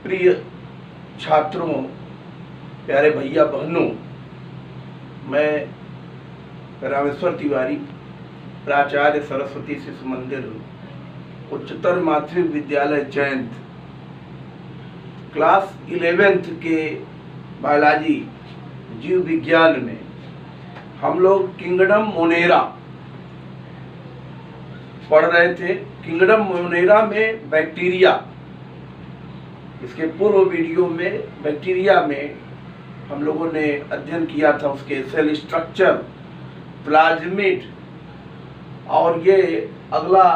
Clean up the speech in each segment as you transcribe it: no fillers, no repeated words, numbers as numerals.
प्रिय छात्रों, प्यारे भैया बहनों, मैं रामेश्वर तिवारी, प्राचार्य सरस्वती शिशु मंदिर उच्चतर माध्यमिक विद्यालय जयंत, क्लास 11th के बायोलॉजी जीव विज्ञान में हम लोग किंगडम मोनेरा पढ़ रहे थे। किंगडम मोनेरा में बैक्टीरिया, इसके पूर्व वीडियो में बैक्टीरिया में हम लोगों ने अध्ययन किया था उसके सेल स्ट्रक्चर, प्लाज्मिड, और ये अगला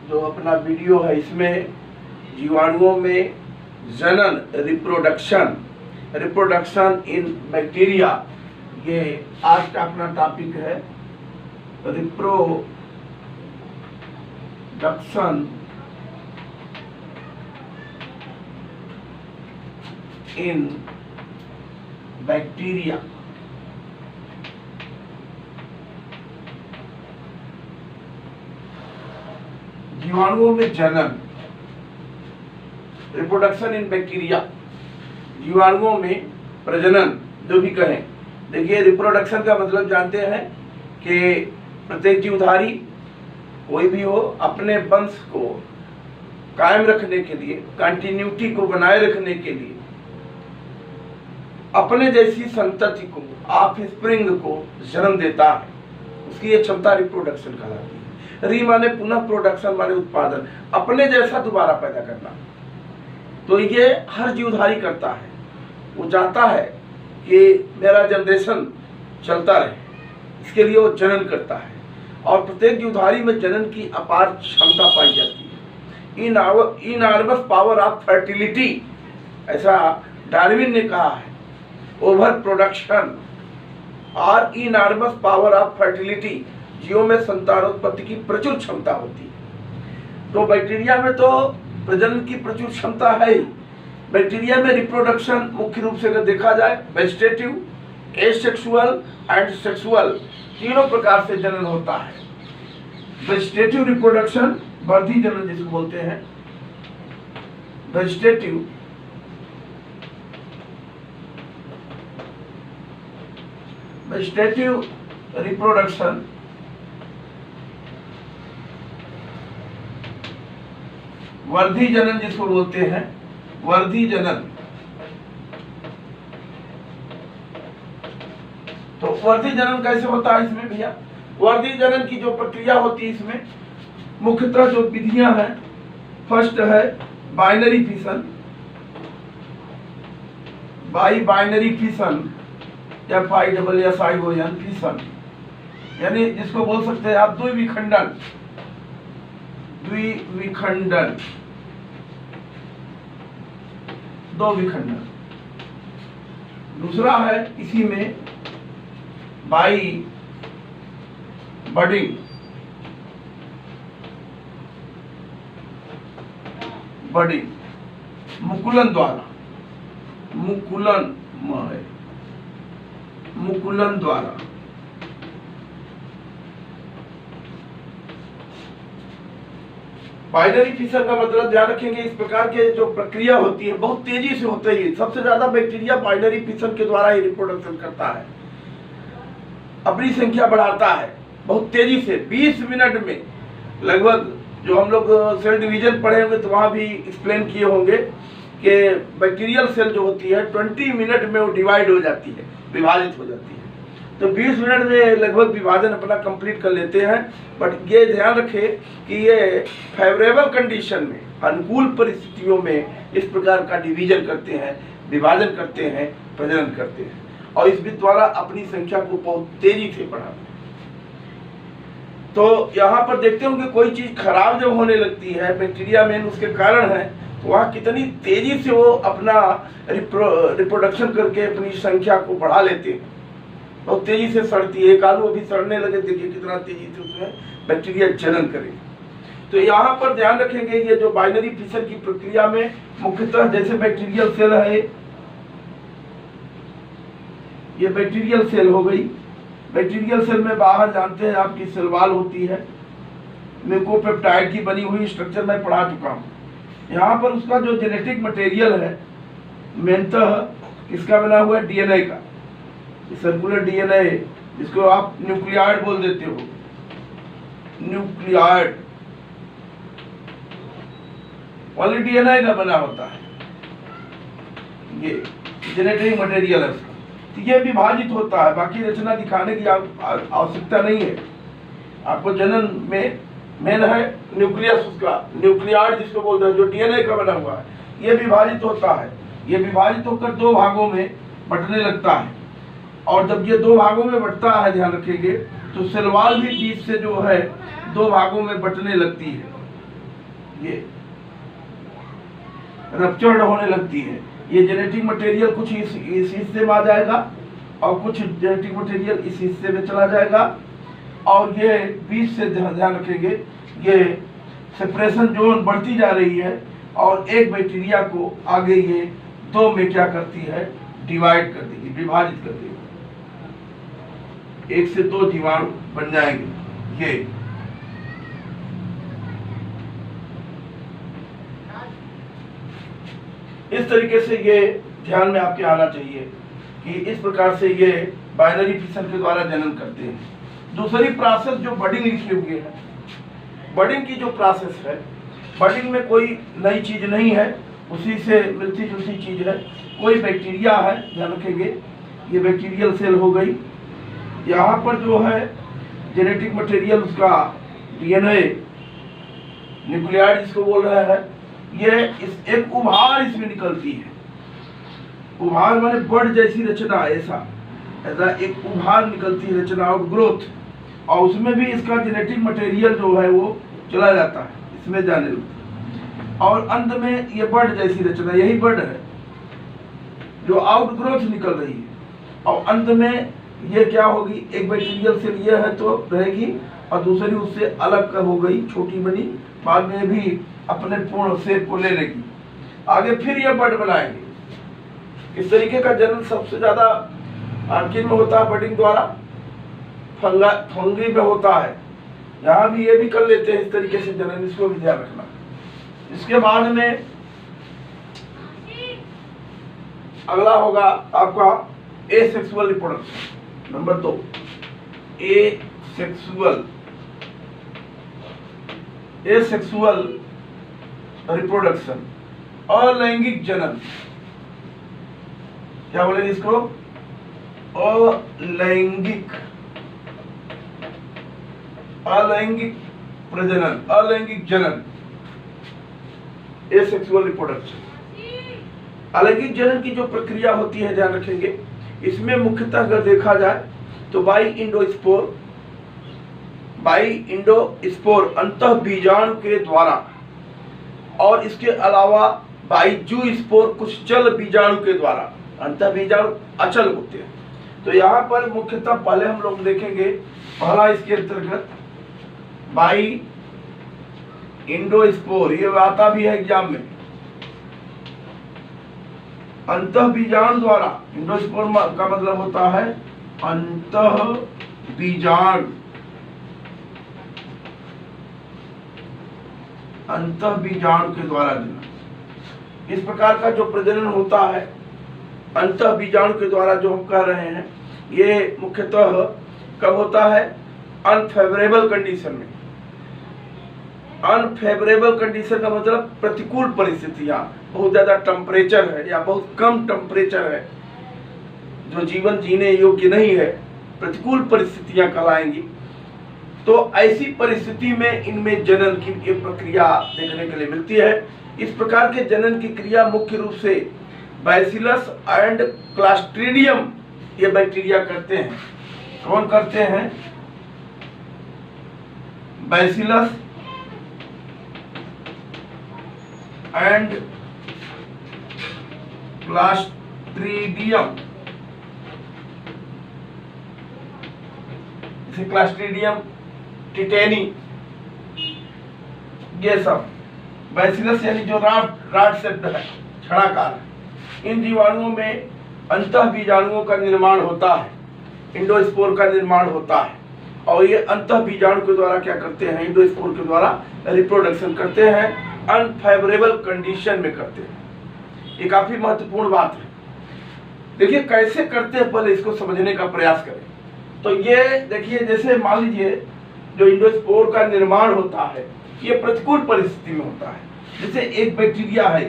जो अपना वीडियो है इसमें जीवाणुओं में जनन, रिप्रोडक्शन इन बैक्टीरिया, ये आज का अपना टॉपिक है। Reproduction in bacteria. जीवाणुओं में जनन, रिप्रोडक्शन इन बैक्टीरिया, जीवाणुओं में प्रजनन जो भी कहें। देखिए, रिप्रोडक्शन का मतलब जानते हैं कि प्रत्येक जीवधारी कोई भी हो अपने वंश को कायम रखने के लिए, कंटिन्यूटी को बनाए रखने के लिए अपने जैसी संतति को, ऑफस्प्रिंग को जन्म देता है। उसकी ये क्षमता रिप्रोडक्शन कहलाती है। री माने पुनः, प्रोडक्शन माने उत्पादन, अपने जैसा दोबारा पैदा करना। तो ये हर जीवधारी करता है। वो चाहता है कि मेरा जनरेशन चलता रहे, इसके लिए वो जनन करता है। और प्रत्येक जीवधारी में जनन की अपार क्षमता पाई जाती है। इनॉर्मस पावर ऑफ फर्टिलिटी, ऐसा डार्विन ने कहा है। ओवर प्रोडक्शन और इनॉर्मस पावर ऑफ फर्टिलिटी, जीवों में संतानोत्पत्ति की प्रचुर क्षमता होती है। तो बैक्टीरिया में तो प्रजनन की प्रचुर क्षमता है ही। बैक्टीरिया में रिप्रोडक्शन मुख्य रूप से अगर देखा जाए, वेजिटेटिव, एसेक्सुअल एंड सेक्सुअल, तीनों प्रकार से जनन होता है। वेजिटेटिव रिप्रोडक्शन, वर्धी जनन जिसको बोलते हैं, वेजिटेटिव रिप्रोडक्शन, वर्धी जनन जिसको बोलते हैं, वर्धी जनन। तो वर्धी जनन कैसे होता है इसमें भैया? वर्धी जनन की जो प्रक्रिया होती है इसमें मुख्यतः जो विधियां हैं, फर्स्ट है binary fission, binary fission, FISSION fission, यानी जिसको बोल सकते हैं आप द्विविखंडन। दो विखंडन। दूसरा है इसी में बाई बडिंग, मुकुलन द्वारा, मुकुलन द्वारा। बाइनरी फिशन का मतलब ध्यान रखेंगे, इस प्रकार के जो प्रक्रिया होती है बहुत तेजी से होती है। सबसे ज्यादा बैक्टीरिया बाइनरी फिशन के द्वारा ही रिप्रोडक्शन करता है, अपनी संख्या बढ़ाता है बहुत तेजी से। 20 मिनट में लगभग, जो हम लोग सेल डिवीजन पढ़े होंगे तो वहां भी एक्सप्लेन किए होंगे कि बैक्टीरियल सेल जो होती है 20 मिनट में वो डिवाइड हो जाती है, विभाजित हो जाती है। तो 20 मिनट में लगभग विभाजन अपना कंप्लीट कर लेते हैं। बट ये ध्यान रखें कि ये फेवरेबल कंडीशन में, अनुकूल परिस्थितियों में इस प्रकार का डिवीजन करते हैं, विभाजन करते हैं, प्रजनन करते हैं, और इस द्वारा अपनी संख्या को बहुत तेजी से बढ़ाते हैं। तो यहाँ पर देखते होंगे कोई चीज खराब जब होने लगती है बैक्टीरिया में, उसके कारण है, तो वहाँ कितनी तेजी से वो अपना रिप्रोडक्शन करके अपनी संख्या को बढ़ा लेते हैं। बहुत तेजी से सड़ती है, एक आलू अभी सड़ने लगे, देखिए कितना तेजी से उसमें बैक्टीरिया जनन करे। तो यहाँ पर ध्यान रखेंगे, ये जो बाइनरी फिशन की प्रक्रिया में मुख्यतः जैसे बैक्टीरियल सेल है, ये बैक्टीरियल सेल हो गई। बैक्टीरियल सेल में बाहर जानते हैं आपकी सेल वॉल होती है, म्यूकोपेप्टाइड की बनी हुई स्ट्रक्चर मैं पढ़ा चुका हूँ। यहाँ पर उसका जो जेनेटिक मटेरियल है मेनतः किसका बना हुआ है? डीएनए का। सर्कुलर डीएनए जिसको आप न्यूक्लियाइड बोल देते हो, न्यूक्लियाइड ओनली डीएनए का बना होता है, ये जेनेटिक मटेरियल है उसका। तो ये विभाजित होता है, बाकी रचना दिखाने की आवश्यकता नहीं है। आपको जनन में मेन है न्यूक्लियस, उसका न्यूक्लियाइड जिसको बोलते हैं, जो डीएनए का बना हुआ है, ये विभाजित होता है। ये विभाजित होकर दो भागों में बंटने लगता है, और जब ये दो भागों में बंटता है, ध्यान रखेंगे, तो सेल वॉल भी बीच से जो है दो भागों में बंटने लगती है, ये रप्चर्ड होने लगती है। ये जेनेटिक मटेरियल कुछ इस हिस्से में आ जाएगा और कुछ जेनेटिक मटेरियल इस हिस्से में चला जाएगा, और ये बीच से ध्यान रखेंगे, ये सेपरेशन जोन बढ़ती जा रही है, और एक बैक्टीरिया को आगे ये दो में क्या करती है? डिवाइड कर देगी, विभाजित कर देगी। एक से दो जीवाणु बन जाएंगे। ये इस तरीके से ये ध्यान में आपके आना चाहिए कि इस प्रकार से ये बाइनरी फिशन के द्वारा जनन करते हैं। दूसरी प्रोसेस जो बडिंग लिखी हुई है, बडिंग की जो प्रोसेस है, बडिंग में कोई नई चीज नहीं है, उसी से मिलती जुलती चीज है। कोई बैक्टीरिया है, ध्यान रखेंगे, ये बैक्टीरियल सेल हो गई। यहाँ पर जो है जेनेटिक मटेरियल, उसका डीएनए, न्यूक्लियाइड जिसको बोल रहा है, ये इस एक उभार इसमें निकलती है। उभार माने बर्ड जैसी रचना, ऐसा एक उभार निकलती है रचना, आउट ग्रोथ, और उसमें भी इसका जेनेटिक मटेरियल जो है वो चला जाता है, इसमें जाने लगता है, और अंत में ये बर्ड जैसी रचना, यही बर्ड है जो आउट ग्रोथ निकल रही है, और अंत में ये क्या होगी? एक बैक्टीरियल सेल ये है तो रहेगी, और दूसरी उससे अलग हो गई, छोटी बनी, बाद में भी अपने पूर्ण शेप को ले लेगी। आगे फिर ये बर्ड बनाएंगे। इस तरीके का जनन सबसे ज्यादा किन में होता है? बडिंग द्वारा। फंगी में होता है, यहाँ भी ये भी कर लेते हैं इस तरीके से जनन, इसको भी ध्यान रखना। इसके बाद में अगला होगा आपका asexual reproduction. Number 2, asexual reproduction, अलैंगिक जनन। क्या बोलेंगे इसको? अलैंगिक प्रजनन, अलैंगिक जनन, एसेक्सुअल रिप्रोडक्शन। अलैंगिक जनन की जो प्रक्रिया होती है, ध्यान रखेंगे, इसमें मुख्यतः अगर देखा जाए तो बाई इंडोस्पोर अंतः बीजाणु के द्वारा, और इसके अलावा बाइजू स्पोर कुछ चल बीजाणु के द्वारा। अंतः बीजाणु अचल होते हैं। तो यहाँ पर मुख्यतः पहले हम लोग देखेंगे, पहला इसके अंतर्गत बाई इंडोस्पोर, ये आता भी है एग्जाम में, अंतः बीजाणु द्वारा। इंडोस्पोर का मतलब होता है अंतः बीजाणु, अंतः बीजाणु के द्वारा जनन। इस प्रकार का जो प्रजनन होता है अंतः बीजाणु के द्वारा, जो हम कह रहे हैं, ये मुख्यतः कब होता है? अनफेवरेबल कंडीशन में। अनफेवरेबल कंडीशन का मतलब प्रतिकूल परिस्थितियां, बहुत ज्यादा टेम्परेचर है या बहुत कम टेम्परेचर है, जो जीवन जीने योग्य नहीं है, प्रतिकूल परिस्थितियां कहलाएंगी। तो ऐसी परिस्थिति में इनमें जनन की ये प्रक्रिया देखने के लिए मिलती है। इस प्रकार के जनन की क्रिया मुख्य रूप से बैसिलस एंड क्लास्ट्रीडियम ये बैक्टीरिया करते हैं। कौन करते हैं? बैसिलस एंड क्लास्ट्रीडियम, इसे क्लास्ट्रीडियम टिटेनी, ये सब बैसिलस यानी जो राड शब्द है, छड़ाकार। इन जीवाणुओं में अंतः बीजाणुओं का निर्माण होता है, इंडोस्पोर का निर्माण होता है, और ये अंतः बीजाणु के द्वारा क्या करते हैं? इंडोस्पोर के द्वारा रिप्रोडक्शन करते हैं, अनफेवरेबल कंडीशन में करते हैं। ये काफी महत्वपूर्ण बात है। देखिए कैसे करते हैं, पहले इसको समझने का प्रयास करें। तो ये देखिए, जैसे मान लीजिए जो इंडोस्पोर का निर्माण होता है ये प्रतिकूल परिस्थिति में होता है। जैसे एक बैक्टीरिया है,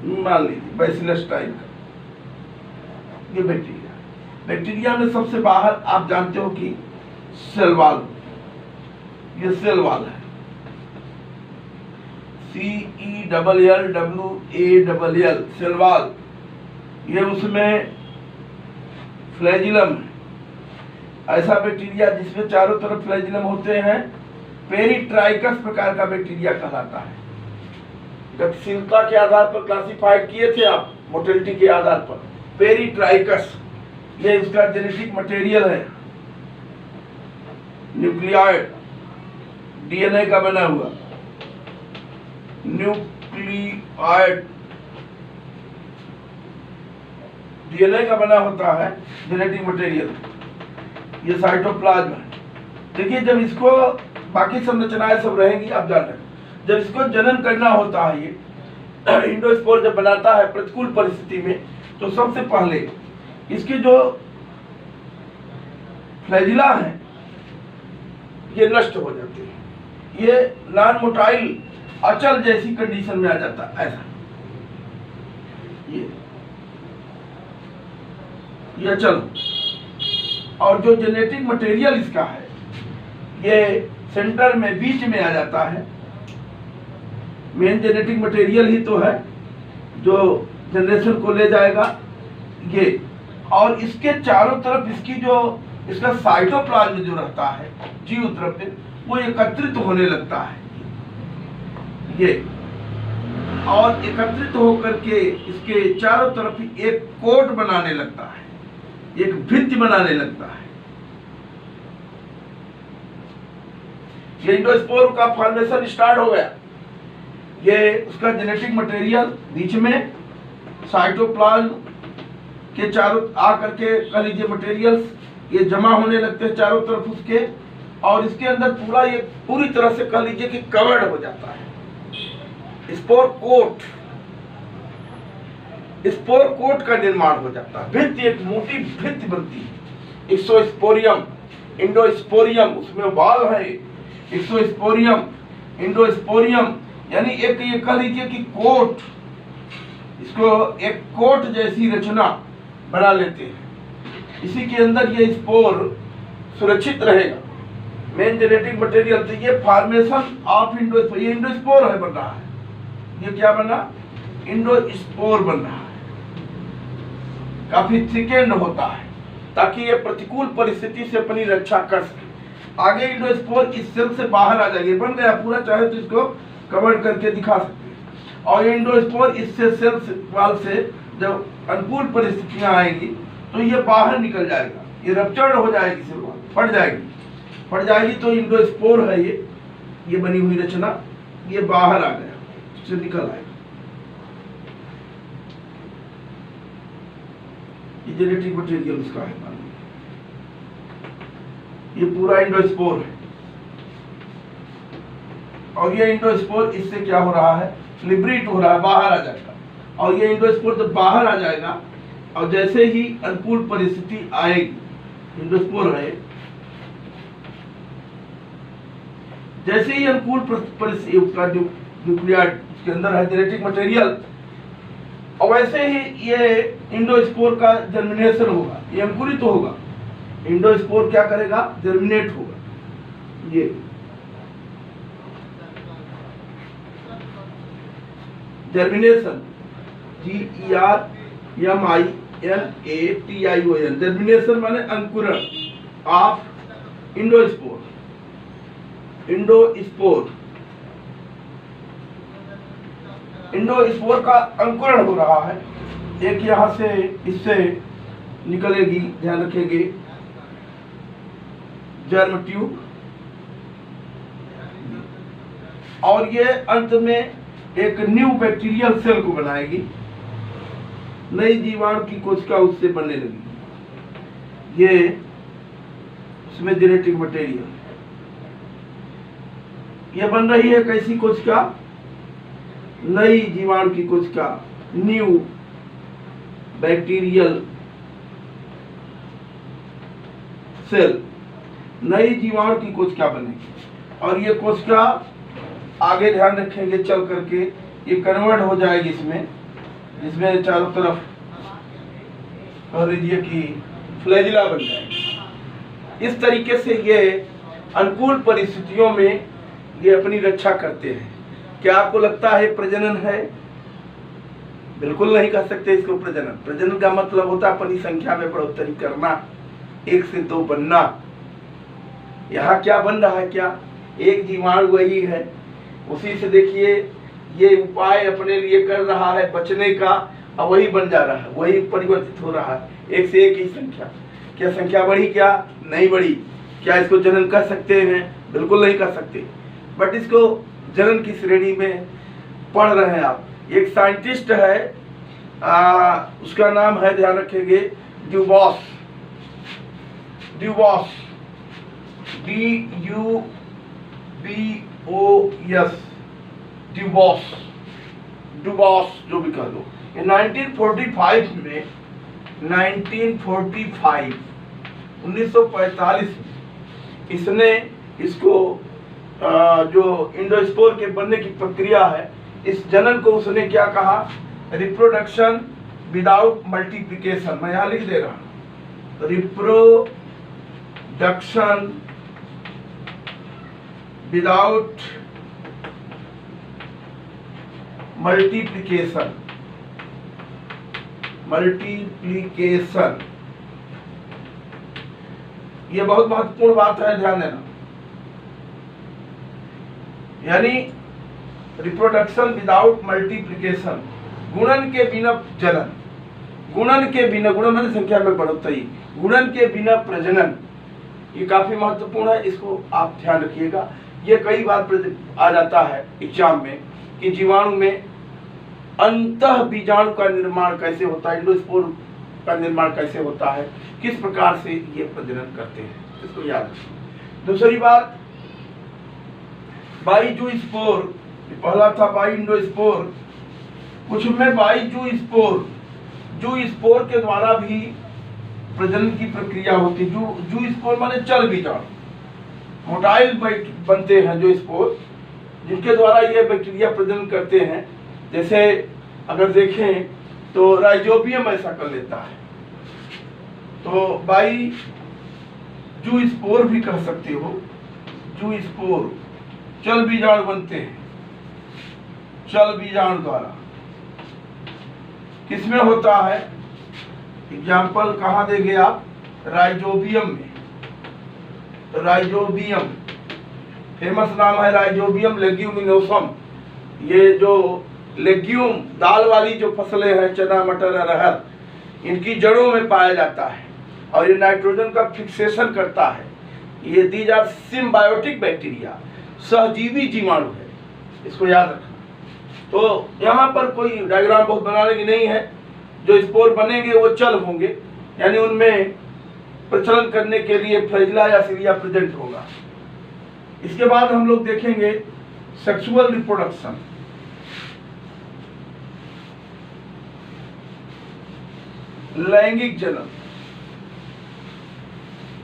मान लीजिए बैसिलस टाइप का, ये बैक्टीरिया में सबसे बाहर आप जानते हो कि सेल वॉल, ये सेल वॉल है, CELLWALL, सेल वॉल। ये उसमें फ्लैजिलम, ऐसा बैक्टीरिया जिसमें चारों तरफ फ्लैजिलम होते हैं, पेरिट्राइकस प्रकार का बैक्टीरिया कहलाता है। गतिशीलता के आधार पर क्लासिफाइड किए थे आप, मोटिलिटी के आधार पर। पेरिट्राइकस ये इसका जेनेटिक मटेरियल है, न्यूक्लियाइड, डीएनए का बना हुआ न्यूक्लियाइड, डीएनए का बना होता है जेनेटिक मटेरियल। ये साइटोप्लाज्म है। देखिए जब इसको, बाकी संरचनाएं सब रहेंगी आप जान रहे हैं, जब इसको जनन करना होता है, ये इंडोस्पोर जब बनाता है प्रतिकूल परिस्थिति में, तो सबसे पहले इसके जो फ्लैजिला है ये नष्ट हो जाते हैं, ये नॉन मोटाइल अचल जैसी कंडीशन में आ जाता है, ऐसा ये अचल। और जो जेनेटिक मटेरियल इसका है ये सेंटर में बीच में आ जाता है। मेन जेनेटिक मटेरियल ही तो है जो जनरेशन को ले जाएगा ये। और इसके चारों तरफ इसकी जो इसका साइटोप्लाज्म जो रहता है जीव द्रव्य, वो एकत्रित होने लगता है ये, और एकत्रित होकर के इसके चारों तरफ एक कोट बनाने लगता है, एक भित्ति बनाने लगता है। ये इंडोस्पोर का फॉर्मेशन स्टार्ट हो गया। ये उसका जेनेटिक मटेरियल बीच में, साइटोप्लाज्म के चारों आकर के कह लीजिए मटेरियल्स ये जमा होने लगते हैं चारों तरफ उसके, और इसके अंदर पूरा ये पूरी तरह से कह लीजिए कि कवर्ड हो जाता है। स्पोर कोट, स्पोर कोट का निर्माण हो जाता है, भित्ति, एक मोटी भित्ति बनती है। एक्सोस्पोरियम, इंडोस्पोरियम, उसमें वाल है, एक्सोस्पोरियम, इंडोस्पोरियम, यानी एक ये कह लीजिए कि कोट, इसको एक कोट जैसी रचना बना लेते हैं। इसी के अंदर ये स्पोर सुरक्षित रहेगा, मेन जेनेटिक मटेरियल। तो ये फॉर्मेशन ऑफ इंडोस्पोर, ये इंडोस्पोर है बन रहा है, ये क्या बना, इंडोस्पोर बन रहा है। काफी थिकेंड होता है ताकि ये प्रतिकूल परिस्थिति से अपनी रक्षा कर सके। आगे इंडोस्पोर इस सेल से बाहर आ जाएगी, बन गया पूरा, चाहे तो इसको कवर करके दिखा सकते हैं। और ये इंडोस्पोर इससे सेल वाल से जब अनुकूल परिस्थितियां आएंगी तो ये बाहर निकल जाएगा, ये रप्चर्ड हो जाएगी, सेल वाल फट जाएगी, तो इंडोस्पोर है ये बनी हुई रचना, ये बाहर आ गया, इससे निकल आएगा। ये जेनेटिक मटेरियल उसका है, मान लीजिए ये पूरा इंडोस्पोर है। और ये इंडोस्पोर इससे क्या हो रहा है, लिब्रेट हो रहा है, बाहर आ जाएगा। और ये इंडोस्पोर जब बाहर आ जाएगा और जैसे ही अनुकूल परिस्थिति आएगी, इंडोस्पोर है, जैसे ही अनुकूल परिस्थिति, उसका जो न्यूक्लियाइड उसके अंदर है जेनेटिक मटेरियल, और वैसे ही ये इंडोस्पोर का जर्मिनेशन होगा, ये अंकुरित होगा। इंडोस्पोर क्या करेगा, जर्मिनेट होगा। ये जर्मिनेशन, GERMINATION, जर्मिनेशन माने अंकुरण ऑफ इंडोस्पोर, इंडोस्पोर का अंकुरण हो रहा है। एक यहां से इससे निकलेगी, ध्यान रखेंगे, जर्म ट्यूब, और ये अंत में एक न्यू बैक्टीरियल सेल को बनाएगी, नई जीवाणु की कोशिका उससे बनने लगी। ये उसमें जेनेटिक मटेरियल, ये बन रही है कैसी कोशिका, नई जीवाणु की कोशिका, न्यू बैक्टीरियल सेल, नई जीवाणु की कोशिका बनेगी और ये कोशिका आगे ध्यान रखेंगे चल करके ये कन्वर्ट हो जाएगी इसमें, जिसमें चारों तरफ कह लीजिए कि फ्लैजिला बन जाएगी। इस तरीके से ये अनुकूल परिस्थितियों में ये अपनी रक्षा करते हैं। क्या आपको लगता है प्रजनन है? बिल्कुल नहीं कह सकते इसको प्रजनन। प्रजनन का मतलब होता है अपनी संख्या में बढ़ोतरी करना, 1 से 2 बनना। यहाँ क्या बन रहा है? क्या एक जीवाणु वही है, उसी से देखिए ये उपाय अपने लिए कर रहा है बचने का, और वही बन जा रहा है, वही परिवर्तित हो रहा है, 1 से 1 ही संख्या। क्या संख्या बढ़ी? क्या नहीं बढ़ी। क्या इसको जनन कर सकते हैं? बिल्कुल नहीं कर सकते, बट इसको जनन की श्रेणी में पढ़ रहे हैं आप। एक साइंटिस्ट है, उसका नाम है, ध्यान रखेंगे, ड्यूबॉस, ड्यूबॉस, DUBOS, ड्यूबॉस, ड्यूबॉस जो भी कह लो। 1945 में 1945 में इसने इसको जो इंडोस्पोर के बनने की प्रक्रिया है, इस जनन को उसने क्या कहा? Reproduction without multiplication. मैं यहाँ लिख दे रहा हूँ, रिप्रोडक्शन विदाउट मल्टीप्लिकेशन, मल्टीप्लिकेशन। ये बहुत महत्वपूर्ण बात है, ध्यान देना। यानी रिप्रोडक्शन विदाउट मल्टीप्लिकेशन, गुणन के बिना जनन, गुणन के बिना, गुणन मतलब संख्या में बढ़ोतरी, गुणन के बिना प्रजनन। ये काफी महत्वपूर्ण है, इसको आप ध्यान रखिएगा। ये कई बार आ जाता है एग्जाम में कि जीवाणु में अंतः बीजाणु का निर्माण कैसे होता है, इंडोस्पोर का निर्माण कैसे होता है, किस प्रकार से ये प्रजनन करते हैं, इसको याद रखिए। दूसरी बात, बाइजोस्पोर, पहला था बाइंडोस्पोर, कुछ में बाइजोस्पोर, जूस्पोर के द्वारा भी प्रजनन की प्रक्रिया होती है। जूस्पोर माने चल बीजाणु, मोटाइल बनते हैं जो स्पोर, जिनके द्वारा ये बैक्टीरिया प्रजनन करते हैं। जैसे अगर देखें तो राइजोबियम ऐसा कर लेता है, तो बाई जूस्पोर भी कह सकते हो, जूस्पोर चल बीजाणु बनते हैं, चल बीजाणु द्वारा। किसमें होता है? एग्जाम्पल कहाँ देंगे आप? राइजोबियम में। राइजोबियम फेमस नाम है, राइजोबियम लेग्यूमिनोसम। ये जो लेग्यूम दाल वाली जो फसलें हैं, चना मटर अरहर, इनकी जड़ों में पाया जाता है और ये नाइट्रोजन का फिक्सेशन करता है। ये दीज आर सिम्बायोटिक बैक्टीरिया, सहजीवी जीवाणु है, इसको याद रखना। तो यहाँ पर कोई डायग्राम बहुत बनाने की नहीं है। जो स्पोर बनेंगे वो चल होंगे, यानी उनमें प्रचलन करने के लिए फ्लैजिला या सिलिया प्रेजेंट होगा। इसके बाद हम लोग देखेंगे सेक्सुअल रिप्रोडक्शन। लैंगिक जनन।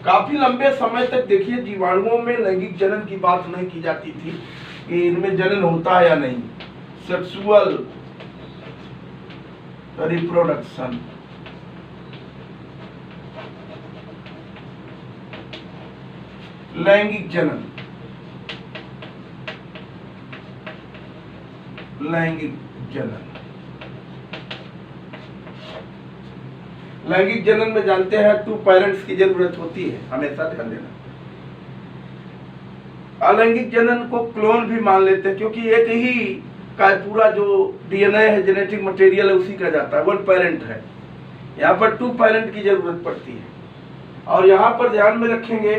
काफी लंबे समय तक देखिए जीवाणुओं में लैंगिक जनन की बात नहीं की जाती थी कि इनमें जनन होता है या नहीं। सेक्सुअल रिप्रोडक्शन, लैंगिक जनन, लैंगिक जनन। लैंगिक जनन में जानते हैं 2 पेरेंट्स की जरूरत होती है, हमेशा ध्यान देना। अलैंगिक जनन को क्लोन भी मान लेते हैं, क्योंकि एक ही का पूरा जो डीएनए है, जेनेटिक मटेरियल है, उसी का जाता है, 1 पेरेंट है। यहाँ पर 2 पेरेंट की जरूरत पड़ती है। और यहाँ पर ध्यान में रखेंगे,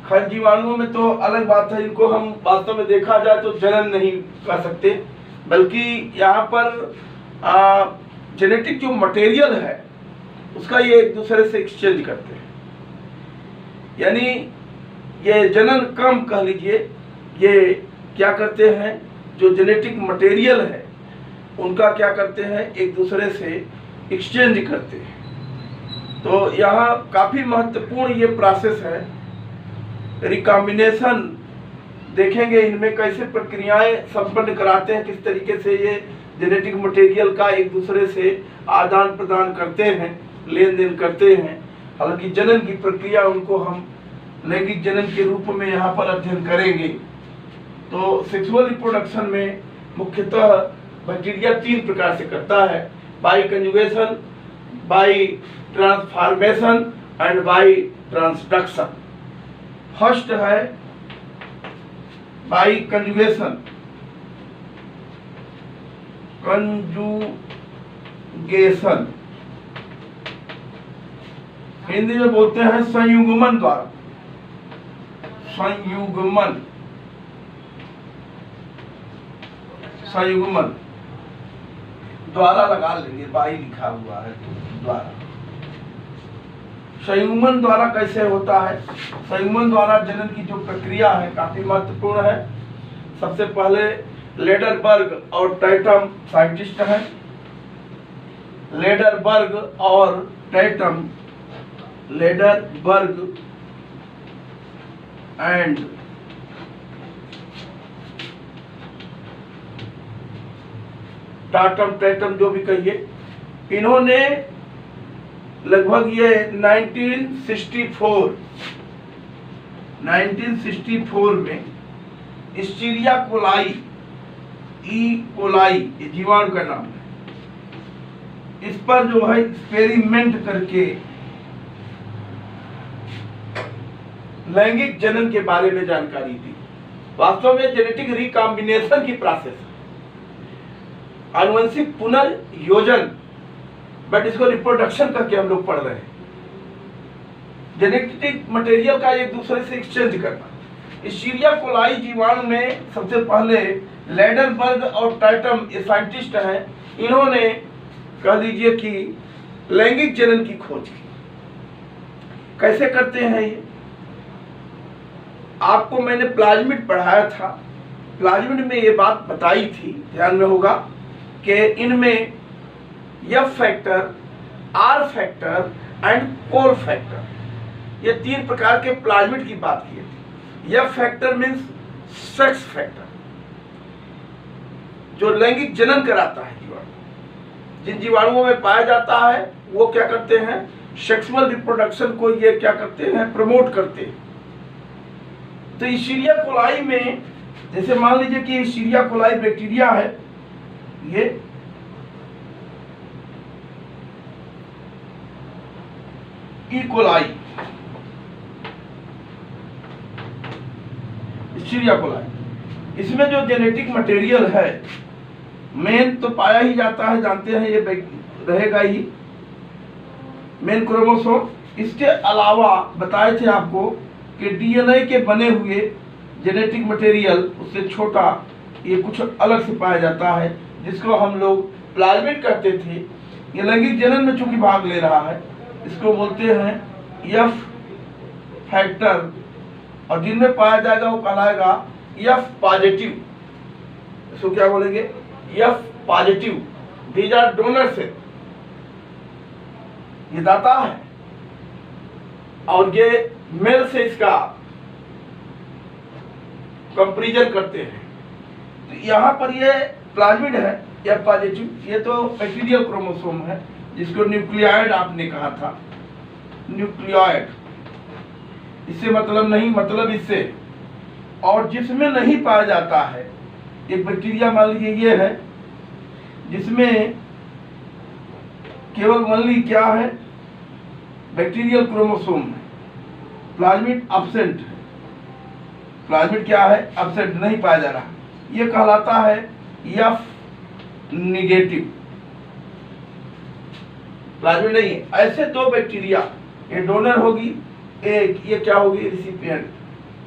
खैर जीवाणुओं में तो अलग बात है, इनको हम वास्तव में देखा जाए तो जनन नहीं कर सकते, बल्कि यहाँ पर जेनेटिक जो मटेरियल है उसका ये एक दूसरे से एक्सचेंज करते हैं। यानी ये जनन कम कह लीजिए, ये क्या करते हैं, जो जेनेटिक मटेरियल है उनका क्या करते हैं, एक दूसरे से एक्सचेंज करते हैं। तो यहाँ काफी महत्वपूर्ण ये प्रोसेस है। रिकॉम्बिनेशन देखेंगे, इनमें कैसे प्रक्रियाएं संपन्न कराते हैं, किस तरीके से ये जेनेटिक मटेरियल का एक दूसरे से आदान प्रदान करते हैं, लेन देन करते हैं। हालांकि जनन की प्रक्रिया उनको हम लैंगिक जनन के रूप में यहाँ पर अध्ययन करेंगे। तो सेक्सुअल रिप्रोडक्शन में मुख्यतः बैक्टीरिया 3 प्रकार से करता है, by conjugation, by transformation and by transduction. First है बाई कंजुगेशन, कंजुगेशन हिंदी में बोलते हैं संयुग्मन द्वारा, संयुग्मन, संयुग्मन द्वारा लगा लेंगे, बाई लिखा हुआ है तो द्वारा। संयुग्मन द्वारा कैसे होता है? संयुग्मन द्वारा जनन की जो प्रक्रिया है काफी महत्वपूर्ण है। सबसे पहले लेडरबर्ग और टैटम साइंटिस्ट हैं। लेडरबर्ग और टैटम, लेडरबर्ग एंड टाटम, टैटम जो भी कहिए, इन्होंने लगभग ये 1964 में इस्टीरिया कोलाई, ई कोलाई ये जीवाणु का नाम है, इस पर जो है एक्सपेरिमेंट करके लैंगिक जनन के बारे में जानकारी दी। वास्तव में जेनेटिक रिकॉम्बिनेशन की प्रोसेस, आनुवंशिक पुनर्योजन, बट इसको रिप्रोडक्शन करके हम लोग पढ़ रहे हैं। जेनेटिक मटेरियल का एक दूसरे से एक्सचेंज करना। इस्टीरिया कोलाई जीवाणु में सबसे पहले लेडरबर्ग और टैटम ये साइंटिस्ट हैं, इन्होंने कह दीजिए कि लैंगिक जनन की खोज की। कैसे करते हैं ये? आपको मैंने प्लाज्मिड पढ़ाया था, प्लाज्मिड में ये बात बताई थी, ध्यान में होगा कि इनमें F factor, R factor and col factor, ये 3 प्रकार के प्लाज्मिड की बात की थी। F factor means sex factor, जो लैंगिक जनन कराता है जीवाणु। जिन जीवाणुओं में पाया जाता है वो क्या करते हैं? सेक्सुअल रिप्रोडक्शन को ये क्या करते हैं? प्रमोट करते हैं। तो इस्टीरिया कोलाई में, जैसे मान लीजिए कि इस्टीरिया कोलाई बैक्टीरिया है, ये ई कोलाई, इस्टीरिया कोलाई, इसमें जो जेनेटिक मटेरियल है मेन तो पाया ही जाता है, जानते हैं ये रहेगा ही मेन क्रोमोसोम। इसके अलावा बताए थे आपको कि डीएनए के बने हुए जेनेटिक मटेरियल उससे छोटा ये कुछ अलग से पाया जाता है, जिसको हम लोग प्लाज्मिड कहते थे। ये लैंगिक जनन में चूंकि भाग ले रहा है, इसको बोलते हैं एफ फैक्टर, और जिनमें पाया जाएगा वो कहलाएगा एफ पॉजिटिव। इसको क्या बोलेंगे? F positive. These are donor cell, ये दाता है, और ये मेल से इसका कंपैरिजन करते हैं। तो यहाँ पर ये प्लाज्मिड है एफ पॉजिटिव, ये तो बैक्टीरियल क्रोमोसोम है, जिसको न्यूक्लियोइड आपने कहा था, न्यूक्लियोइड। इससे मतलब नहीं, मतलब इससे। और जिसमें नहीं पाया जाता है, एक बैक्टीरिया मान लीजिए ये है, जिसमें केवल ओनली क्या है? बैक्टीरियल क्रोमोसोम है, प्लाज्मिड एब्सेंट है। प्लाज्मिड क्या है? एब्सेंट, नहीं पाया जा रहा। ये कहलाता है एफ निगेटिव, प्लाज्मिड नहीं है। ऐसे 2 बैक्टीरिया, ये डोनर होगी, एक ये क्या होगी? रिसिपिएंट।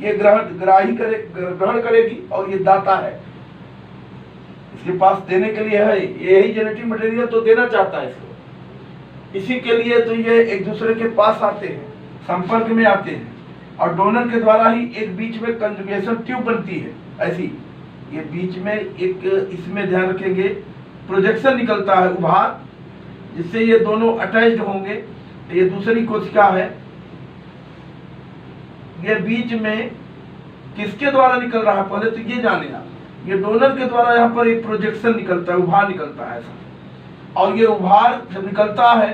ये ग्रहण करेगी और ये दाता है, इसके पास देने के लिए है। यही जेनेटिक मटेरियल तो देना चाहता है इसको, इसी के लिए तो ये एक दूसरे के पास आते हैं, संपर्क में आते हैं, और डोनर के द्वारा ही एक बीच में कंजुगेशन ट्यूब बनती है। ऐसी ये बीच में एक, इसमें ध्यान रखेंगे, प्रोजेक्शन निकलता है, उभार, जिससे ये दोनों अटैच्ड होंगे। ये दूसरी कोशिका है, ये बीच में किसके द्वारा निकल रहा है पहले तो ये जाने आप। ये डोनर के द्वारा यहाँ पर एक प्रोजेक्शन निकलता है, उभार निकलता है ऐसा। और ये उभार जब निकलता है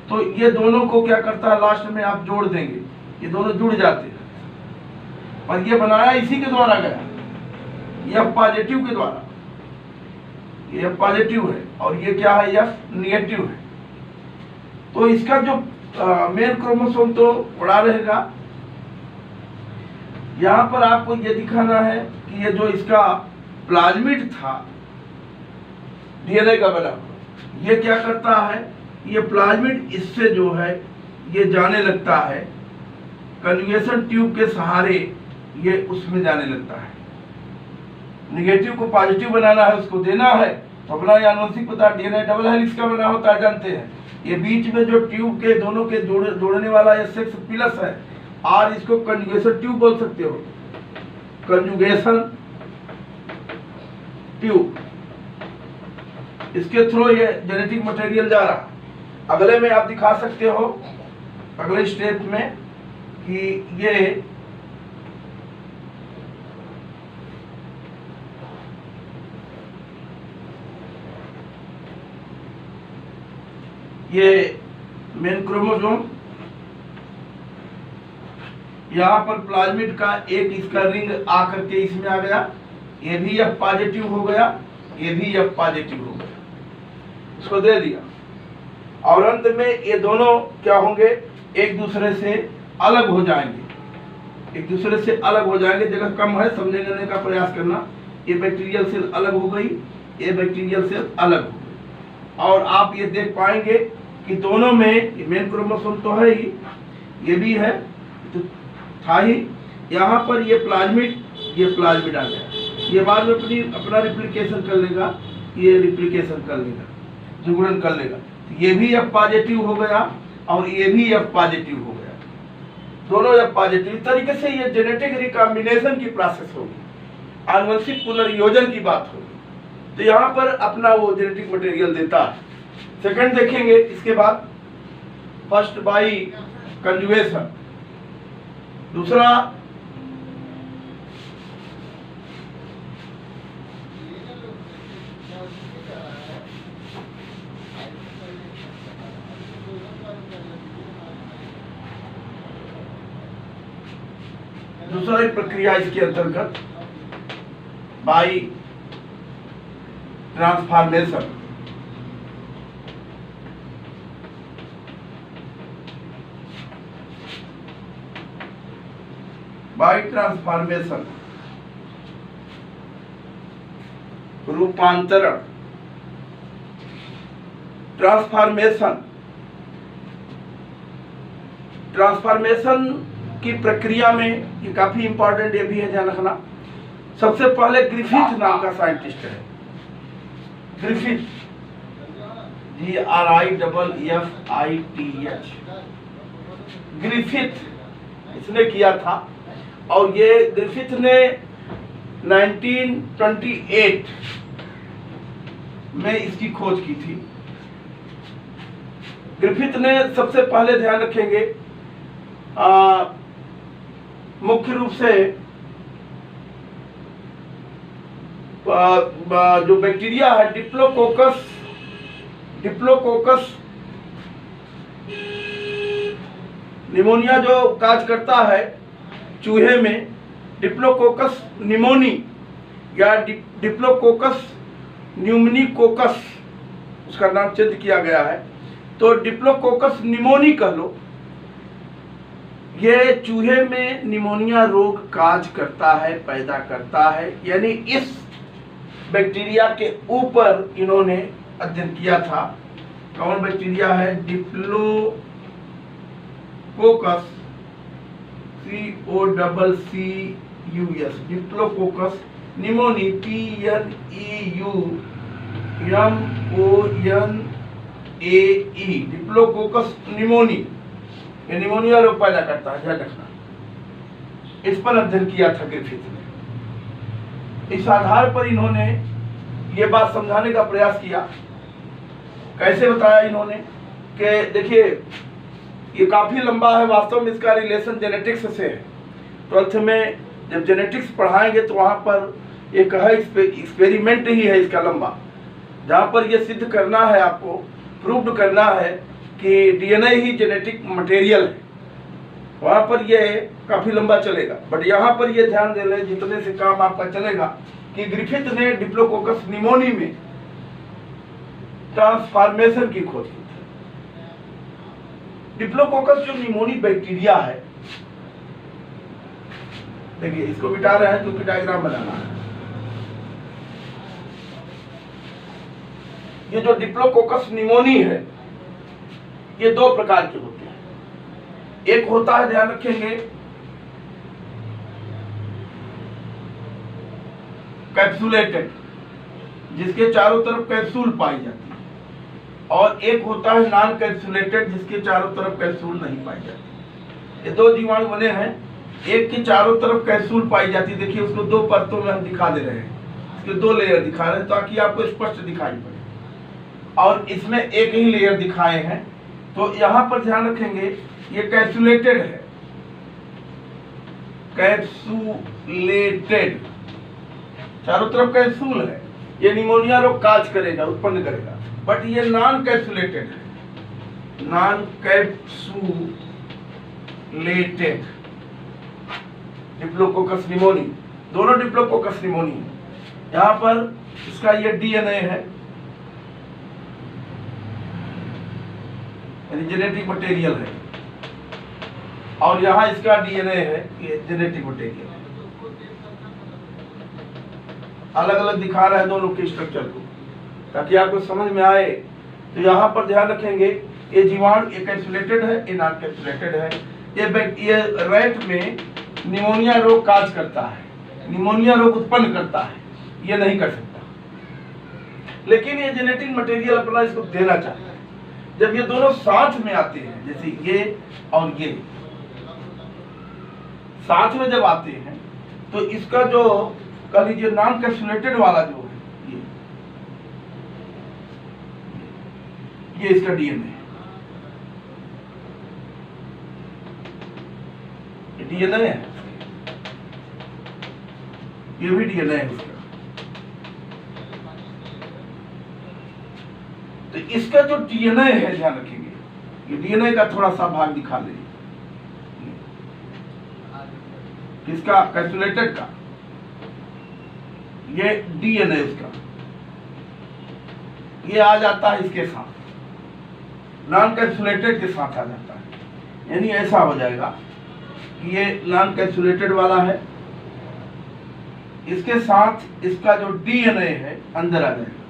तो ये दोनों को क्या करता है, लास्ट में आप जोड़ देंगे, ये दोनों जुड़ जाते हैं। और ये बनाया इसी के द्वारा गया, ये F पॉजिटिव के द्वारा, ये F पॉजिटिव है और ये क्या है, F निगेटिव है। तो इसका जो मेन क्रोमोसोम तो बड़ा रहेगा। यहाँ पर आपको ये दिखाना है कि ये जो इसका प्लाज्मिड था डीएनए का बना, ये क्या करता है, ये प्लाज्मिड इससे जो है ये जाने लगता है कन्जुगेशन ट्यूब के सहारे, ये उसमें जाने लगता है। निगेटिव को पॉजिटिव बनाना है, उसको देना है, तो अपना ये आनुवंशिक पता डीएनए डबल हेलिक्स का बना होता है, जानते हैं। ये बीच में जो ट्यूब के दोनों के जोड़ने वाला ये सेक्स पिलस है, और इसको कंजुगेशन ट्यूब बोल सकते हो, कंजुगेशन ट्यूब। इसके थ्रू ये जेनेटिक मटेरियल जा रहा। अगले में आप दिखा सकते हो, अगले स्टेप में, कि ये मेन क्रोमोसोम, यहाँ पर प्लाज्मिड का एक इसका रिंग आकर के इसमें आ गया, ये भी F पॉजिटिव हो गया, ये भी F पॉजिटिव हो गया, इसको दे दिया। और अंत में ये दोनों क्या होंगे, एक दूसरे से अलग हो जाएंगे, एक दूसरे से अलग हो जाएंगे। जगह कम है, समझने का प्रयास करना। ये बैक्टीरियल सेल अलग हो गई, ये बैक्टीरियल सेल अलग हो गई। और आप ये देख पाएंगे कि दोनों में मेन क्रोमोसोम तो है ही, ये भी है तो था ही। यहाँ पर ये प्लाज्मिड आ गया, ये बाद में अपना रिप्लिकेशन कर लेगा, ये रिप्लिकेशन कर लेगा, जुगड़न कर लेगा। ये भी F पॉजिटिव हो गया और ये भी F पॉजिटिव हो गया, दोनों F पॉजिटिव। इस तरीके से ये जेनेटिक रिकॉम्बिनेशन की प्रोसेस होगी, आनुवंशिक पुनर्योजन की बात होगी। तो यहाँ पर अपना वो जेनेटिक मटेरियल देता है। सेकंड देखेंगे इसके बाद, फर्स्ट बाई कंजुगेशन, दूसरा एक प्रक्रिया इसके अंतर्गत बाई ट्रांसफॉर्मेशन। बाई ट्रांसफॉर्मेशन, रूपांतरण। ट्रांसफॉर्मेशन की प्रक्रिया में ये काफी इंपॉर्टेंट, ये भी है ध्यान रखना। सबसे पहले ग्रिफिथ नाम का साइंटिस्ट है, ग्रिफिथ, GRIFFITH, ग्रिफिथ इसने किया था। और ये ग्रिफिथ ने 1928 में इसकी खोज की थी। ग्रिफिथ ने सबसे पहले, ध्यान रखेंगे, मुख्य रूप से जो बैक्टीरिया है डिप्लोकोकस निमोनिया जो काज करता है चूहे में, डिप्लोकोकस निमोनी या डिप्लोकोकस न्यूमोनिकोकस, उसका नाम चेंज किया गया है, तो डिप्लोकोकस निमोनी कह लो। ये चूहे में निमोनिया रोग काज करता है, पैदा करता है। यानी इस बैक्टीरिया के ऊपर इन्होंने अध्ययन किया था। कौन बैक्टीरिया है? Diplococcus, COCCUS, diplococcus pneumoniae, PNEUMONAE, diplococcus pneumoniae. ये निमोनिया रोग पैदा करता है, ध्यान रखना। इस पर अध्ययन किया था ग्रिफिथ ने। इस आधार पर इन्होंने ये बात समझाने का प्रयास किया, कैसे बताया इन्होंने कि देखिए ये काफ़ी लंबा है, वास्तव में इसका रिलेशन जेनेटिक्स से है। 12th में जब जेनेटिक्स पढ़ाएंगे तो वहाँ पर एक है एक्सपेरिमेंट ही है इसका लंबा, जहाँ पर ये सिद्ध करना है, आपको प्रूव्ड करना है कि डीएनए ही जेनेटिक मटेरियल है। वहाँ पर ये काफ़ी लंबा चलेगा, बट यहाँ पर ये ध्यान दे लें जितने से काम आपका चलेगा कि ग्रिफिथ ने डिप्लोकोकस निमोनी में ट्रांसफॉर्मेशन की खोज की। डिप्लोकोकस जो निमोनी बैक्टीरिया है, देखिए इसको मिटा रहे हैं क्योंकि डायग्राम बनाना है। ये जो डिप्लोकोकस निमोनी है ये दो प्रकार के होते हैं। एक होता है, ध्यान रखेंगे, कैप्सुलेटेड, जिसके चारों तरफ कैप्सूल पाई जाती है, और एक होता है नॉन कैप्सुलेटेड, जिसके चारों तरफ कैप्सूल नहीं पाई जाती। ये दो जीवाणु बने हैं, एक की चारों तरफ कैप्सूल पाई जाती है। देखिए उसको दो परतों में हम दिखा दे रहे हैं, इसके दो लेयर दिखा रहे हैं ताकि आपको स्पष्ट दिखाई पड़े, और इसमें एक ही लेयर दिखाए हैं। तो यहां पर ध्यान रखेंगे ये कैप्सुलेटेड है, कैप्सुलेटेड, चारों तरफ कैप्सूल है, ये निमोनिया रोग काज करेगा, उत्पन्न करेगा। बट ये नॉन कैप्सुलेटेड है, नॉन कैप्सुलेटेड डिप्लोकोकस निमोनी, दोनों डिप्लोकोकस निमोनी है। यहाँ पर इसका ये डीएनए है, जेनेटिक मटेरियल है, और यहाँ इसका डीएनए है, ये जेनेटिक मटेरियल है। अलग अलग दिखा रहा है दोनों के स्ट्रक्चर को ताकि आपको समझ में आए। तो यहाँ पर ध्यान रखेंगे ये जीवाणु ये कैप्सुलेटेड है, ये नॉन कैप्सुलेटेड है। ये रैट में निमोनिया रोग काज करता है, निमोनिया रोग उत्पन्न करता है, ये नहीं कर सकता, लेकिन ये जेनेटिक मटेरियल अपना इसको देना चाहता है। जब ये दोनों साथ में आते हैं, जैसे ये और ये साथ में जब आते हैं, तो इसका जो कह लीजिए नॉन कैप्सुलेटेड वाला जो है ये इसका डीएनए है, ये डीएनए है, ये भी डीएनए है उसका। तो इसका जो डीएनए है, ध्यान रखेंगे, ये डीएनए का थोड़ा सा भाग दिखा ले, किसका, कैप्सुलेटेड का, ये डीएनए इसका, ये आ जाता है इसके साथ, नॉन कैप्सुलेटेड के साथ आ जाता है। यानी ऐसा हो जाएगा कि ये नॉन कैप्सुलेटेड वाला है, इसके साथ इसका जो डीएनए है अंदर आ जाएगा।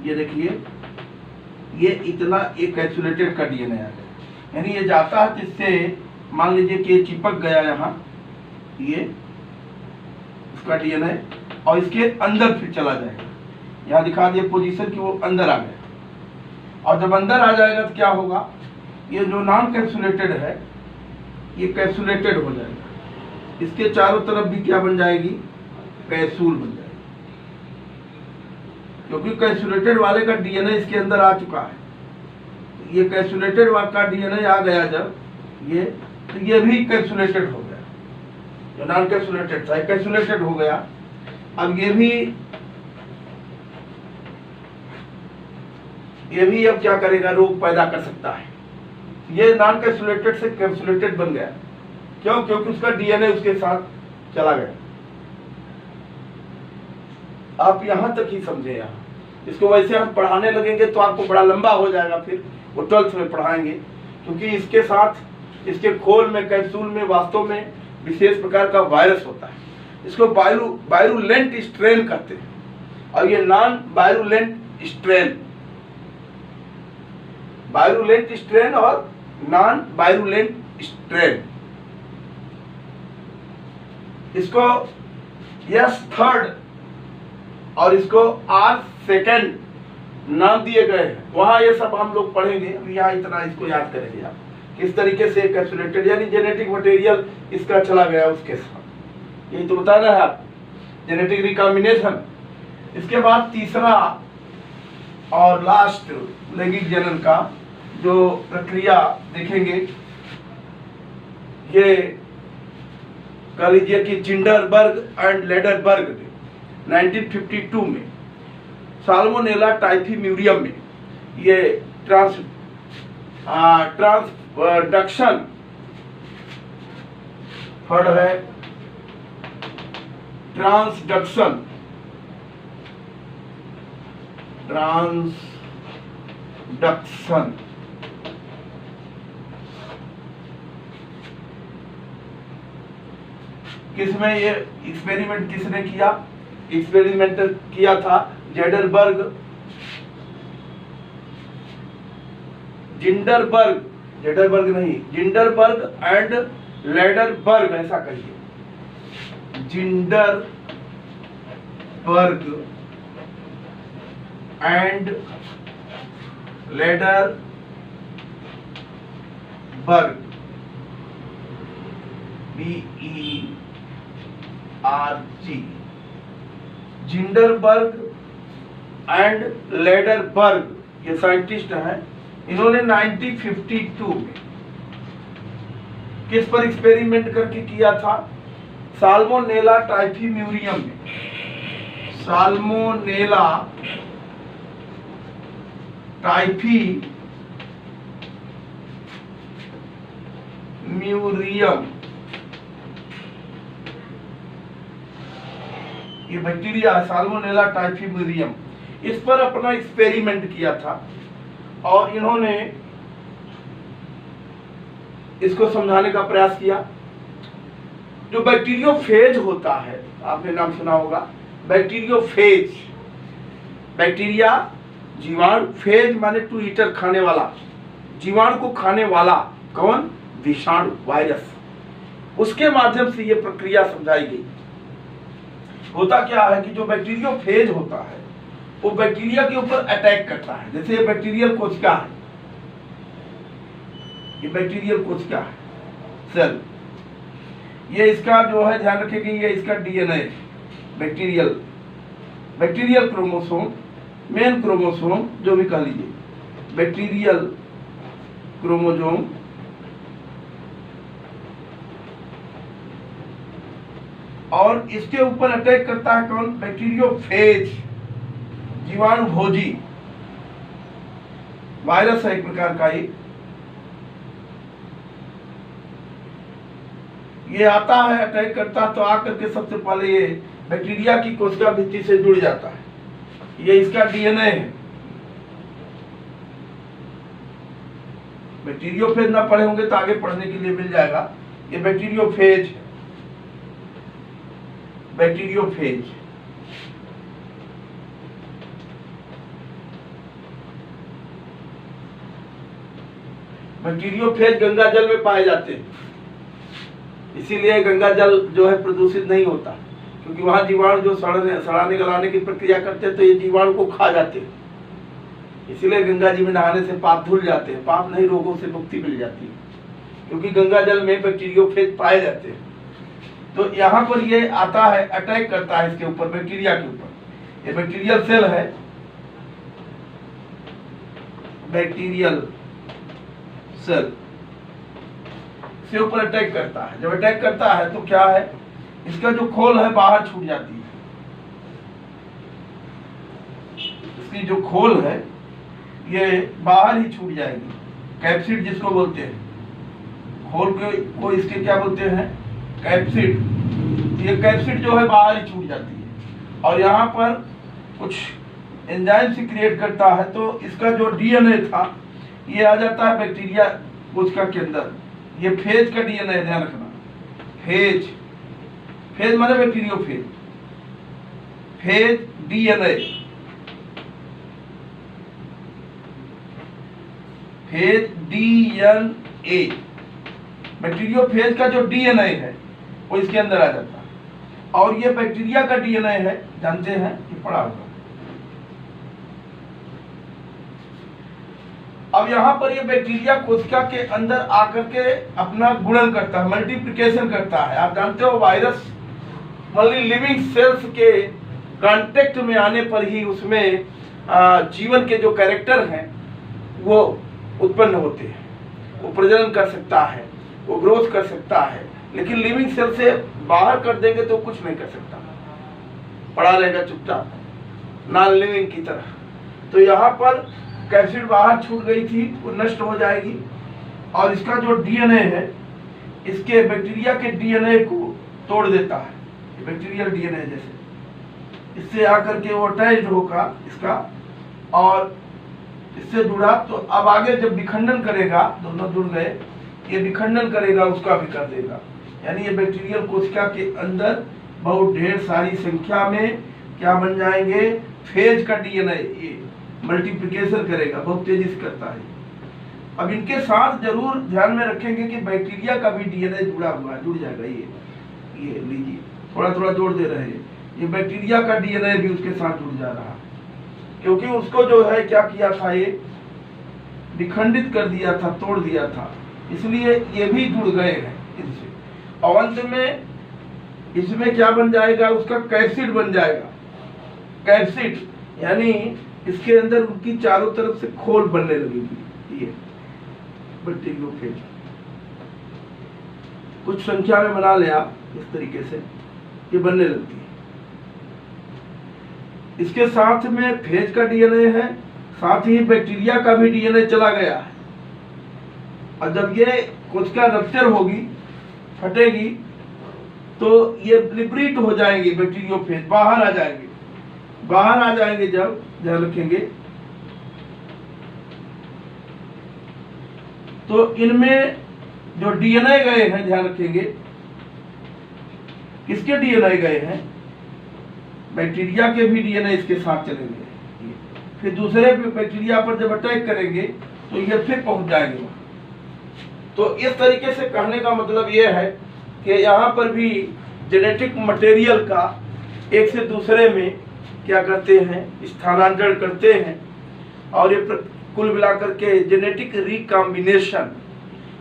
ये देखिए ये इतना एक कैप्सुलेटेड का डीएनए आ गया, यानी ये जाता है, जिससे मान लीजिए कि ये चिपक गया यहाँ, ये उसका डीएनए, और इसके अंदर फिर चला जाएगा। यहाँ दिखा दिए पोजीशन कि वो अंदर आ गया, और जब अंदर आ जाएगा तो क्या होगा, ये जो नॉन कैप्सुलेटेड है ये कैप्सुलेटेड हो जाएगा, इसके चारों तरफ भी क्या बन जाएगी, कैप्सूल बन जाएगी, क्योंकि कैप्सुलेटेड वाले का डीएनए इसके अंदर आ चुका है। ये कैप्सुलेटेड वाले का डीएनए आ गया जब ये, तो ये भी कैप्सुलेटेड हो गया, जो नॉन कैप्सुलेटेड था कैप्सुलेटेड हो गया। अब ये भी अब क्या करेगा, रोग पैदा कर सकता है। ये नॉन कैप्सुलेटेड से कैप्सुलेटेड बन गया, क्यों, क्योंकि उसका डीएनए उसके साथ चला गया। आप यहां तक ही समझे। यहाँ इसको वैसे हम पढ़ाने लगेंगे तो आपको बड़ा लंबा हो जाएगा, फिर वो 12th में पढ़ाएंगे, क्योंकि इसके साथ इसके खोल में, कैप्सूल में वास्तव में विशेष प्रकार का वायरस होता है। इसको वायरुलेंट स्ट्रेन कहते हैं, और ये non virulent strain, virulent strain और नॉन वायरुलेंट स्ट्रेन, इसको यस थर्ड और इसको आर सेकेंड नाम दिए गए हैं। वहां ये सब हम लोग पढ़ेंगे, यहाँ इतना इसको याद करेंगे आप, किस तरीके से कैप्सुलेटेड यानी जेनेटिक मटेरियल इसका चला गया उसके साथ, यही तो बताना है आप, जेनेटिक रिकॉम्बिनेशन। इसके बाद तीसरा और लास्ट लैंगिक जनन का जो प्रक्रिया देखेंगे, ये कह लीजिए कि जिंडरबर्ग एंड लेडरबर्ग ने 1952 में साल्मोनेला टाइफीम्यूरियम में ये ट्रांसडक्शन थर्ड है ट्रांसडक्शन किसमें ये एक्सपेरिमेंट किसने किया? एक्सपेरिमेंट किया था जिंडरबर्ग एंड लेडरबर्ग, ऐसा कहिए, Zinderberg and Lederberg, BERG, Zinderberg and Lederberg, ये साइंटिस्ट हैं। इन्होंने 1952 में किस पर एक्सपेरिमेंट करके किया था? साल्मोनेला टाइफीम्यूरियम में, साल्मोनेला टाइफीम्यूरियम, ये बैक्टीरिया है साल्मोनेला टाइफीम्यूरियम, इस पर अपना एक्सपेरिमेंट किया था और इन्होंने इसको समझाने का प्रयास किया। जो बैक्टीरियोफेज होता है, आपने नाम सुना होगा बैक्टीरियोफेज, बैक्टीरिया जीवाणु, फेज माने टू ईटर, खाने वाला, जीवाणु को खाने वाला, कौन? विषाणु, वायरस। उसके माध्यम से ये प्रक्रिया समझाई गई। होता क्या है कि जो बैक्टीरियोफेज होता है वो बैक्टीरिया के ऊपर अटैक करता है। जैसे ये बैक्टीरियल कोशिका है, ये बैक्टीरियल कोशिका है सेल, ये इसका जो है ध्यान रखेंगे, ये इसका DNA, bacterial chromosome, main chromosome जो भी कह लीजिए, बैक्टीरियल क्रोमोसोम, और इसके ऊपर अटैक करता है कौन? बैक्टीरियोफेज, जीवाणु भोजी, वायरस है एक प्रकार का। ये आता है, अटैक करता है, तो आकर के सबसे पहले ये बैक्टीरिया की कोशिका भित्ति से जुड़ जाता है। ये इसका डीएनए है। बैक्टीरियोफेज ना पढ़े होंगे तो आगे पढ़ने के लिए मिल जाएगा। ये बैक्टीरियोफेज है, बैक्टीरियोफेज। बैक्टीरियोफेज गंगा जल में पाए जाते हैं, इसीलिए गंगा जल जो है प्रदूषित नहीं होता, क्योंकि वहां जीवाणु जो सड़ाने गलाने की प्रक्रिया करते हैं तो ये जीवाणु को खा जाते हैं। इसीलिए गंगा जी में नहाने से पाप धुल जाते हैं, पाप नहीं, रोगों से मुक्ति मिल जाती है, क्योंकि गंगा जल में बैक्टीरियोफेज पाए जाते हैं। तो यहाँ पर ये आता है, अटैक करता है इसके ऊपर, बैक्टीरिया के ऊपर। ये बैक्टीरियल सेल है, बैक्टीरियल सेल से ऊपर अटैक करता है। जब अटैक करता है तो क्या है, इसका जो खोल है बाहर छूट जाती है। इसकी जो खोल है ये बाहर ही छूट जाएगी, कैप्सिड जिसको बोलते हैं, खोल को इसके क्या बोलते हैं? कैप्सिड। ये कैप्सिड जो है बाहर ही छूट जाती है और यहाँ पर कुछ एंजाइम से क्रिएट करता है, तो इसका जो डीएनए था ये आ जाता है बैक्टीरिया कोशिका के अंदर। ये फेज का डीएनए, ध्यान रखना, फेज, फेज माने bacteriophage, phase DNA, phase DNA, bacteriophage का जो डीएनए है वो इसके अंदर आ जाता है। और ये बैक्टीरिया का डीएनए है, जानते हैं, ये पढ़ा होगा। अब यहाँ पर ये बैक्टीरिया कोशिका के अंदर आकर के अपना गुणन करता है, मल्टीप्लिकेशन करता है। आप जानते हो वायरस लिविंग सेल्स के कांटेक्ट में आने पर ही उसमें जीवन के जो कैरेक्टर हैं वो उत्पन्न होते हैं। वो प्रजनन कर सकता है, वो ग्रोथ कर सकता है, लेकिन लिविंग सेल से बाहर कर देंगे तो कुछ नहीं कर सकता, पड़ा रहेगा चुपचाप, नॉन लिविंग की तरह। तो यहाँ पर कैप्सिड बाहर छूट गई थी, वो नष्ट हो जाएगी और इसका जो डीएनए है, इसके बैक्टीरिया के डीएनए को तोड़ देता है, बैक्टीरियल डीएनए जैसे, इससे आकर के वो अटैच्ड होगा इसका और इससे जुड़ा, तो अब आगे जब विखंडन करेगा, दोनों जुड़ गए, ये विखंडन करेगा उसका भी कर देगा। यानी ये बैक्टीरियल कोशिका के अंदर बहुत ढेर सारी संख्या में क्या बन जाएंगे, फेज का डीएनए ये मल्टीप्लिकेशन करेगा, बहुत तेजी से करता है। अब इनके साथ जरूर ध्यान में रखेंगे कि बैक्टीरिया का भी डीएनए जुड़ा हुआ है, जुड़ जाएगा। ये लीजिए, थोड़ा थोड़ा जोड़ दे रहे हैं, ये बैक्टीरिया का डीएनए भी उसके साथ जुड़ जा रहा है, क्योंकि उसको जो है क्या किया था, ये विखंडित कर दिया था, तोड़ दिया था, इसलिए ये भी जुड़ गए हैं इनसे। और अंत में इसमें क्या बन जाएगा, उसका कैप्सिड बन जाएगा। कैप्सिड यानी इसके अंदर उनकी चारों तरफ से खोल बनने लगेगी, ये बैक्टीरियोफेज कुछ संख्या में बना लें आप, इस तरीके से ये बनने लगती है। इसके साथ में फेज का डीएनए है, साथ ही बैक्टीरिया का भी डीएनए चला गया है। और जब ये कोशिका रप्चर होगी, फटेगी, तो ये लिब्रेट हो जाएंगे, बैक्टीरियोफेज बाहर आ जाएंगे। बाहर आ जाएंगे जब, ध्यान रखेंगे, तो इनमें जो डीएनए गए हैं, ध्यान रखेंगे, किसके डीएनए गए हैं, बैक्टीरिया के भी डीएनए इसके साथ चलेंगे। फिर दूसरे बैक्टीरिया पर जब अटैक करेंगे तो ये फिर पहुंच जाएंगे। तो इस तरीके से कहने का मतलब ये है कि यहाँ पर भी जेनेटिक मटेरियल का एक से दूसरे में क्या करते हैं, स्थानांतरण करते हैं। और ये कुल मिलाकर के जेनेटिक रिकॉम्बिनेशन,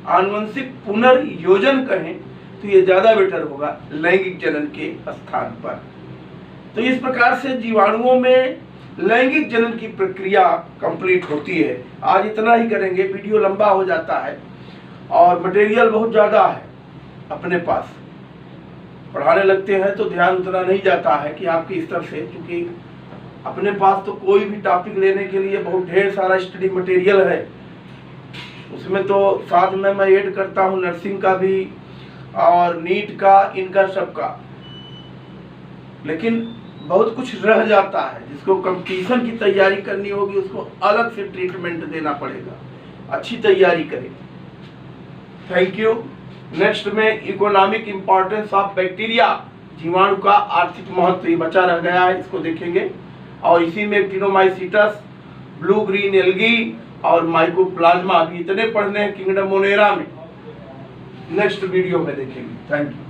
आनुवंशिक पुनर्योजन कहें तो ये ज्यादा बेटर होगा लैंगिक जनन के स्थान पर। तो इस प्रकार से जीवाणुओं में लैंगिक जनन की प्रक्रिया कंप्लीट होती है। आज इतना ही करेंगे, वीडियो लंबा हो जाता है और मटेरियल बहुत ज़्यादा है अपने पास। पढ़ाने लगते हैं तो ध्यान उतना नहीं जाता है कि आपकी स्तर से, क्योंकि अपने पास तो कोई भी टॉपिक लेने के लिए बहुत ढेर सारा स्टडी मटेरियल है। उसमें तो साथ में मैं ऐड करता हूँ नर्सिंग का भी और नीट का, इनका सबका, लेकिन बहुत कुछ रह जाता है। जिसको कंपटीशन की तैयारी करनी होगी उसको अलग से ट्रीटमेंट देना पड़ेगा। अच्छी तैयारी करें। Thank you. नेक्स्ट में इकोनॉमिक इंपॉर्टेंस ऑफ बैक्टीरिया, जीवाणु का आर्थिक महत्व, ये बचा रह गया है, इसको देखेंगे। और इसी में एक्टिनोमाइसीटस, ब्लू ग्रीन एल्गी और माइकोप्लाज्मा, अभी इतने पढ़ने हैं किंगडम मोनेरा में, नेक्स्ट वीडियो में देखेंगे। Thank you.